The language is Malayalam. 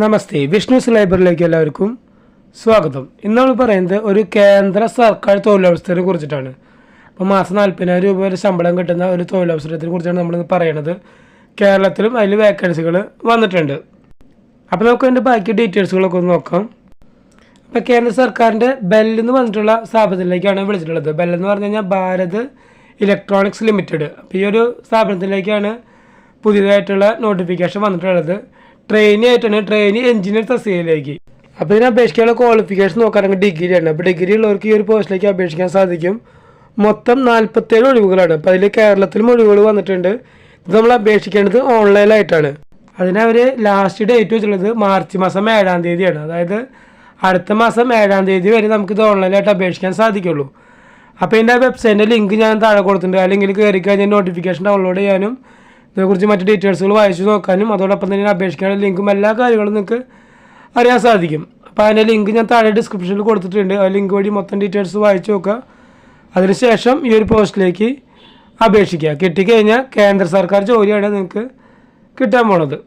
നമസ്തേ, വിഷ്ണുസ് ലൈബ്രറിയിലേക്ക് എല്ലാവർക്കും സ്വാഗതം. ഇന്ന് നമ്മൾ പറയുന്നത് ഒരു കേന്ദ്ര സർക്കാർ തൊഴിലവസരത്തിനെ കുറിച്ചിട്ടാണ്. അപ്പോൾ മാസം 40,000 രൂപ വരെ ശമ്പളം കിട്ടുന്ന ഒരു തൊഴിലവസരത്തിനെ കുറിച്ചാണ് നമ്മളിന്ന് പറയുന്നത്. കേരളത്തിലും അതിൽ വേക്കൻസികൾ വന്നിട്ടുണ്ട്. അപ്പോൾ നമുക്ക് അതിൻ്റെ ബാക്കി ഡീറ്റെയിൽസുകളൊക്കെ ഒന്ന് നോക്കാം. അപ്പോൾ കേന്ദ്ര സർക്കാരിൻ്റെ ബെല്ലെന്ന് പറഞ്ഞിട്ടുള്ള സ്ഥാപനത്തിലേക്കാണ് വിളിച്ചിട്ടുള്ളത്. ബെല്ലെന്ന് പറഞ്ഞു കഴിഞ്ഞാൽ ഭാരത് ഇലക്ട്രോണിക്സ് ലിമിറ്റഡ്. അപ്പോൾ ഈ ഒരു സ്ഥാപനത്തിലേക്കാണ് പുതിയതായിട്ടുള്ള നോട്ടിഫിക്കേഷൻ വന്നിട്ടുള്ളത്. ട്രെയിനി എഞ്ചിനീയർ തസ്തികയിലേക്ക്. അപ്പോൾ ഇതിന് അപേക്ഷിക്കാനുള്ള ക്വാളിഫിക്കേഷൻ നോക്കുകയാണെങ്കിൽ ഡിഗ്രിയാണ്. അപ്പോൾ ഡിഗ്രി ഉള്ളവർക്ക് ഈ ഒരു പോസ്റ്റിലേക്ക് അപേക്ഷിക്കാൻ സാധിക്കും. മൊത്തം 47 ഒഴിവുകളാണ്. അപ്പോൾ അതിൽ കേരളത്തിലും ഒഴിവുകൾ വന്നിട്ടുണ്ട്. ഇത് നമ്മൾ അപേക്ഷിക്കേണ്ടത് ഓൺലൈനായിട്ടാണ്. അതിനവർ ലാസ്റ്റ് ഡേറ്റ് വെച്ചിട്ടുള്ളത് മാർച്ച് മാസം 7-ാം തീയതിയാണ്. അതായത് അടുത്ത മാസം 7-ാം തീയതി വരെ നമുക്കിത് ഓൺലൈനായിട്ട് അപേക്ഷിക്കാൻ സാധിക്കുള്ളൂ. അപ്പോൾ ഇതിൻ്റെ വെബ്സൈറ്റിൻ്റെ ലിങ്ക് ഞാൻ താഴെ കൊടുത്തിട്ടുണ്ട്. ആ ലിങ്കിൽ കയറി കഴിഞ്ഞാൽ നോട്ടിഫിക്കേഷൻ ഡൗൺലോഡ് ചെയ്യാനും ഇതിനെക്കുറിച്ച് മറ്റ് ഡീറ്റെയിൽസുകൾ വായിച്ചു നോക്കാനും അതോടൊപ്പം തന്നെ അപേക്ഷിക്കാനുള്ള ലിങ്കും എല്ലാ കാര്യങ്ങളും നിങ്ങൾക്ക് അറിയാൻ സാധിക്കും. അപ്പോൾ അതിൻ്റെ ലിങ്ക് ഞാൻ താഴെ ഡിസ്ക്രിപ്ഷനിൽ കൊടുത്തിട്ടുണ്ട്. ആ ലിങ്ക് വഴി മൊത്തം ഡീറ്റെയിൽസ് വായിച്ചു നോക്കുക. അതിനുശേഷം ഈ ഒരു പോസ്റ്റിലേക്ക് അപേക്ഷിക്കുക. കിട്ടിക്കഴിഞ്ഞാൽ കേന്ദ്ര സർക്കാർ ജോലിയാണ് നിങ്ങൾക്ക് കിട്ടാൻ പോണത്.